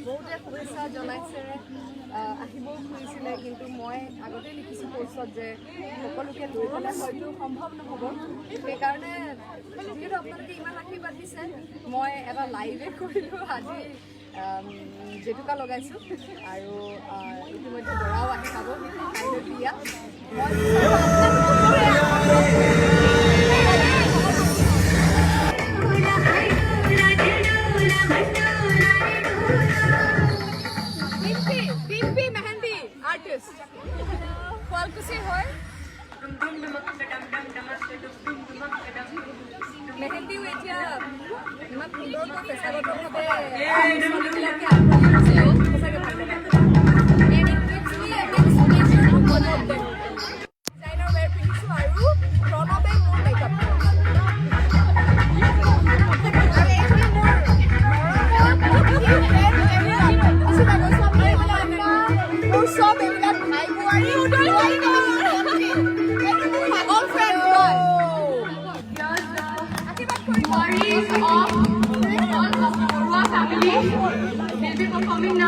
বহুতে শুভেচ্ছা জনাইছে আহিবও খুজিছিলে কিন্তু মই আগতে লিখিছোঁ পষ্টত যে সকলোকে লৈ গ'লে হয়তো সম্ভৱ নহ'ব সেইকাৰণে যিহেতু আপোনালোকে ইমান আশীৰ্বাদ দিছে মই এটা লাইভে কৰিলোঁ আজি জেতুকা লগাইছোঁ আৰু ইতিমধ্যে দৰাও আহি পাবহি কাইলৈ বিয়া শুৱালকুছিৰ হয় মেহেন্দিও এতিয়া ইমান সুন্দৰকৈ পেছাগতভাৱে ছোৱালীবিলাকে আগবাঢ়ি গৈছে সঁচাকৈ ভাল লাগে ডিজাইনাৰ ৱেৰ পিন্ধিছোঁ আৰু প্ৰণৱে মোৰ মেকআপ চব এইবিলাক ভাই বোৱাৰী of all of Morua family will be performing now.